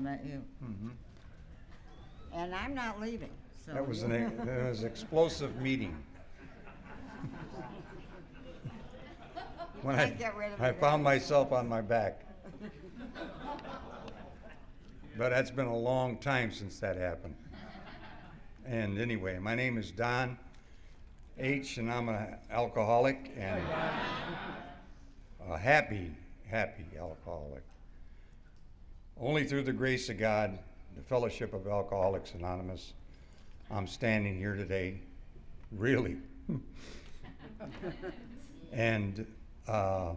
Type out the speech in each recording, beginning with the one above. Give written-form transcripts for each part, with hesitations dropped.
Met you. And I'm not leaving, so. That was an explosive meeting. When Can't get rid of I it. found myself on my back. But that's been a long time since that happened. And anyway, my name is Don H, and I'm an alcoholic and a happy alcoholic. Only through the grace of God, the Fellowship of Alcoholics Anonymous, I'm standing here today, really. And a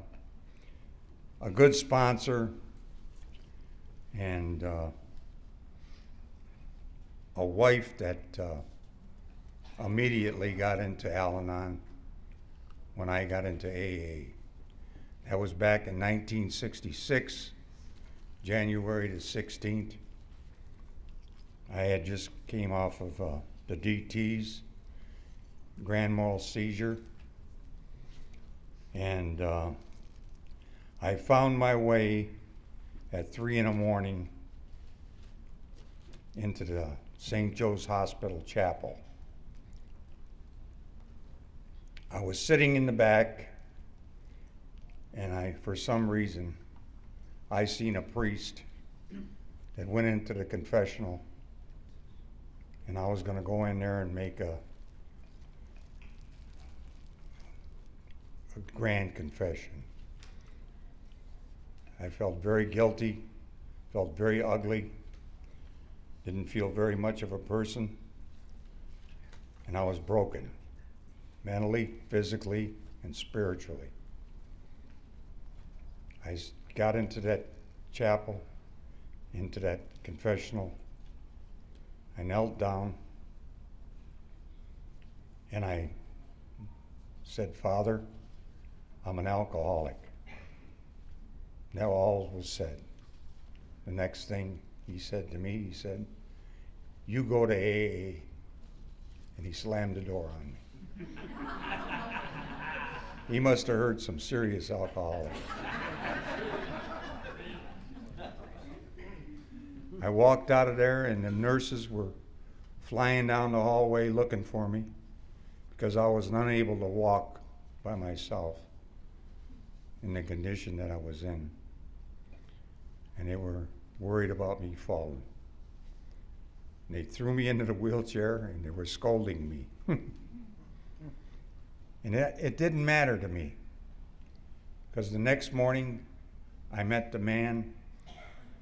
good sponsor and a wife that immediately got into Al-Anon when I got into AA. That was back in 1966, January the 16th. I had just came off of the DTs, grand mal seizure, and I found my way at 3 in the morning into the St. Joe's Hospital chapel. I was sitting in the back, and for some reason, I seen a priest that went into the confessional, and I was going to go in there and make a grand confession. I felt very guilty, felt very ugly, didn't feel very much of a person, and I was broken, mentally, physically, and spiritually. I got into that chapel, into that confessional. I knelt down, and I said, "Father, I'm an alcoholic." Now all was said. The next thing he said to me, he said, "You go to AA." And he slammed the door on me. He must have heard some serious alcoholics. I walked out of there, and the nurses were flying down the hallway looking for me because I was unable to walk by myself in the condition that I was in. And they were worried about me falling. And they threw me into the wheelchair, and they were scolding me. And it didn't matter to me, because the next morning I met the man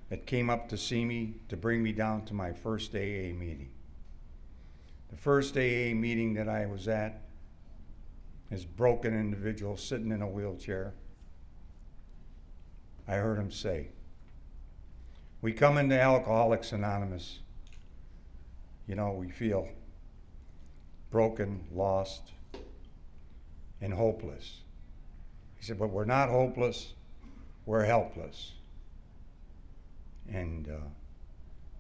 that came up to see me to bring me down to my first AA meeting. The first AA meeting that I was at, this broken individual sitting in a wheelchair, I heard him say, "We come into Alcoholics Anonymous, we feel broken, lost, and hopeless." He said, "But we're not hopeless, we're helpless." And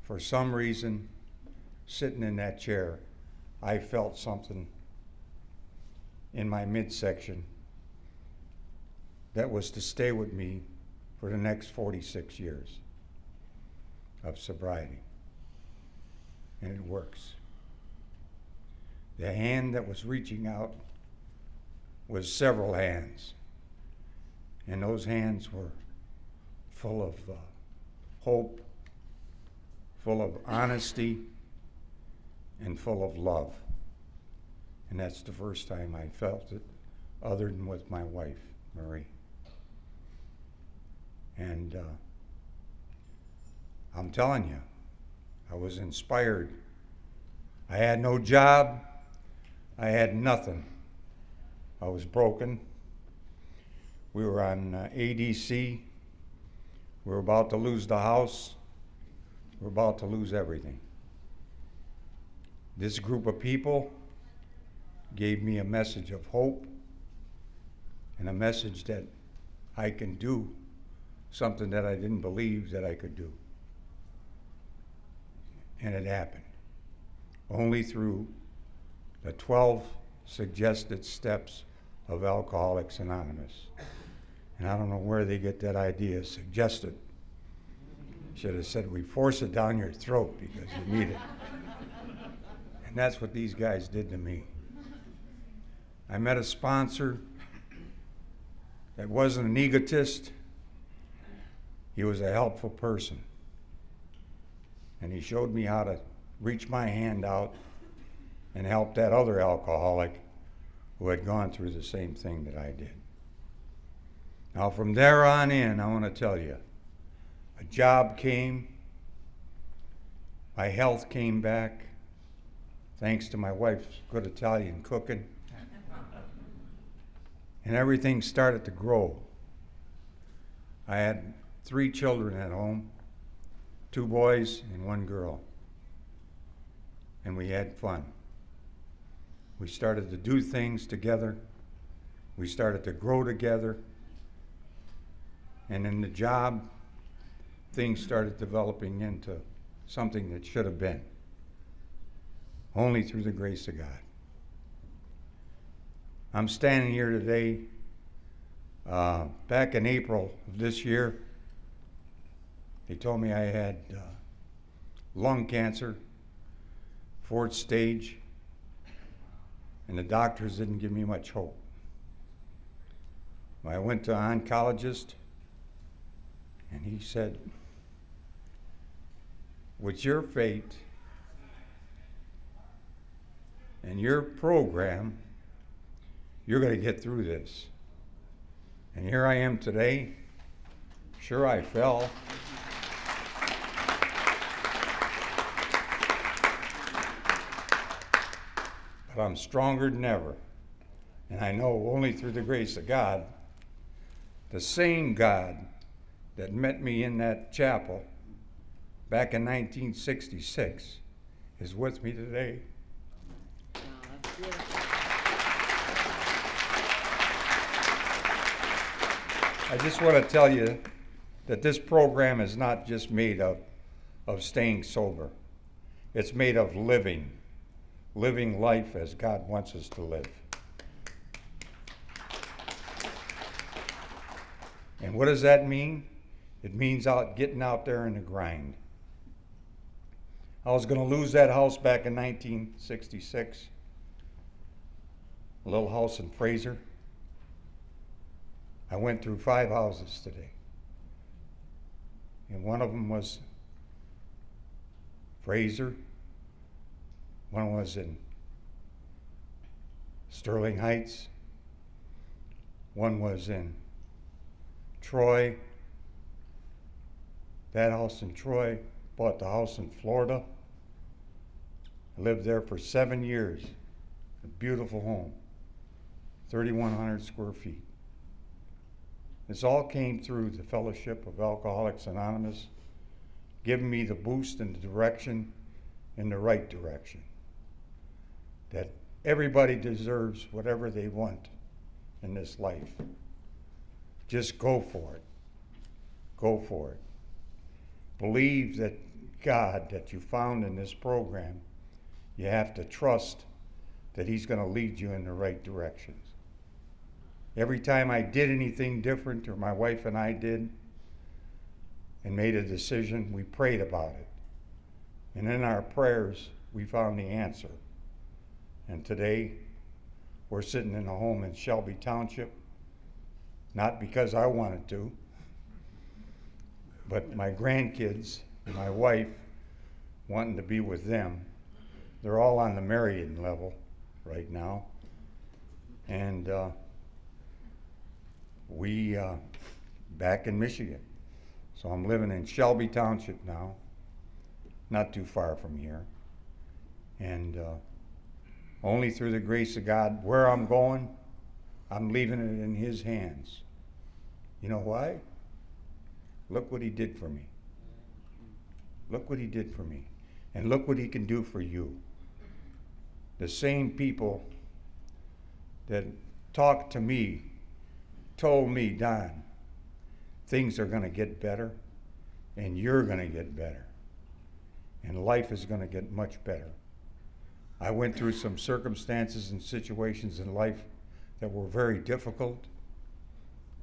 for some reason, sitting in that chair, I felt something in my midsection that was to stay with me for the next 46 years of sobriety. And it works. The hand that was reaching out was several hands. And those hands were full of hope, full of honesty, and full of love. And that's the first time I felt it, other than with my wife, Marie. And I'm telling you, I was inspired. I had no job. I had nothing. I was broken. We were on ADC. We were about to lose the house. We were about to lose everything. This group of people gave me a message of hope and a message that I can do something that I didn't believe that I could do. And it happened. Only through the 12 suggested steps of Alcoholics Anonymous. And I don't know where they get that idea, suggested. Should have said, we force it down your throat because you need it. And that's what these guys did to me. I met a sponsor that wasn't an egotist. He was a helpful person. And he showed me how to reach my hand out and help that other alcoholic who had gone through the same thing that I did. Now from there on in, I want to tell you, a job came, my health came back, thanks to my wife's good Italian cooking, and everything started to grow. I had 3 children at home, 2 boys and 1 girl, and we had fun. We started to do things together. We started to grow together. And in the job, things started developing into something that should have been. Only through the grace of God. I'm standing here today. Back in April of this year, they told me I had lung cancer, 4th stage, and the doctors didn't give me much hope. I went to an oncologist, and he said, with your fate and your program, you're going to get through this. And here I am today. Sure, I fell. But I'm stronger than ever. And I know only through the grace of God, the same God that met me in that chapel back in 1966 is with me today. Oh, that's beautiful. I just want to tell you that this program is not just made of staying sober. It's made of living life as God wants us to live. And what does that mean? It means getting out there in the grind. I was going to lose that house back in 1966, a little house in Fraser. I went through 5 houses today. And one of them was Fraser. One was in Sterling Heights. One was in Troy. That house in Troy, bought the house in Florida. I lived there for 7 years. A beautiful home, 3,100 square feet. This all came through the Fellowship of Alcoholics Anonymous, giving me the boost and the direction in the right direction. That everybody deserves whatever they want in this life. Just go for it. Go for it. Believe that God that you found in this program, you have to trust that He's going to lead you in the right directions. Every time I did anything different, or my wife and I did, and made a decision, we prayed about it. And in our prayers, we found the answer. And today, we're sitting in a home in Shelby Township, not because I wanted to, but my grandkids and my wife wanting to be with them. They're all on the marrying level right now. And we back in Michigan. So I'm living in Shelby Township now, not too far from here. And only through the grace of God, where I'm going, I'm leaving it in His hands. You know why? Look what He did for me. Look what He did for me. And look what He can do for you. The same people that talked to me told me, Don, things are going to get better, and you're going to get better, and life is going to get much better. I went through some circumstances and situations in life that were very difficult,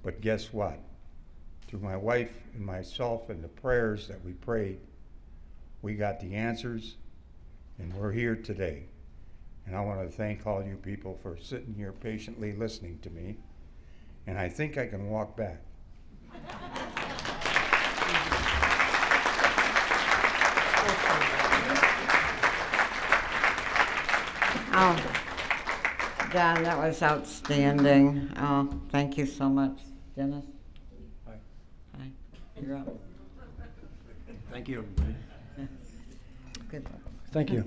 but guess what? through my wife and myself and the prayers that we prayed, we got the answers, and we're here today. And I want to thank all you people for sitting here patiently listening to me. And I think I can walk back. Oh, Don, that was outstanding. Oh, thank you so much. Dennis? Hi. Hi. You're up. Thank you, everybody. Good. Thank you.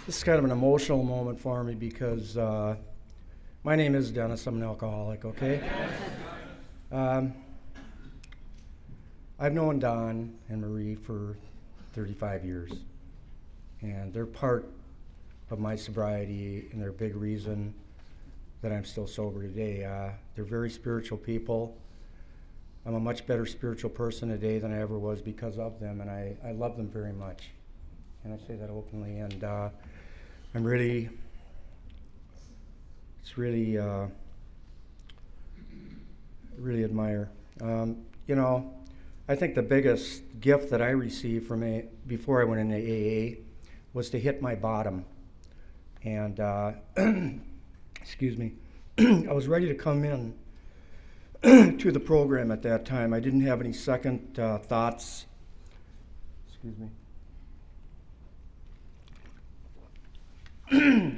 This is kind of an emotional moment for me because my name is Dennis. I'm an alcoholic, okay? I've known Don and Marie for 35 years, and they're part of my sobriety, and they're a big reason that I'm still sober today. They're very spiritual people. I'm a much better spiritual person today than I ever was because of them, and I love them very much. And I say that openly, and I'm really, really admire. You know, I think the biggest gift that I received from before I went into AA was to hit my bottom. And, excuse me, I was ready to come in to the program at that time. I didn't have any second thoughts. Excuse me.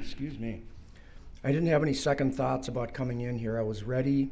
Excuse me. I didn't have any second thoughts about coming in here. I was ready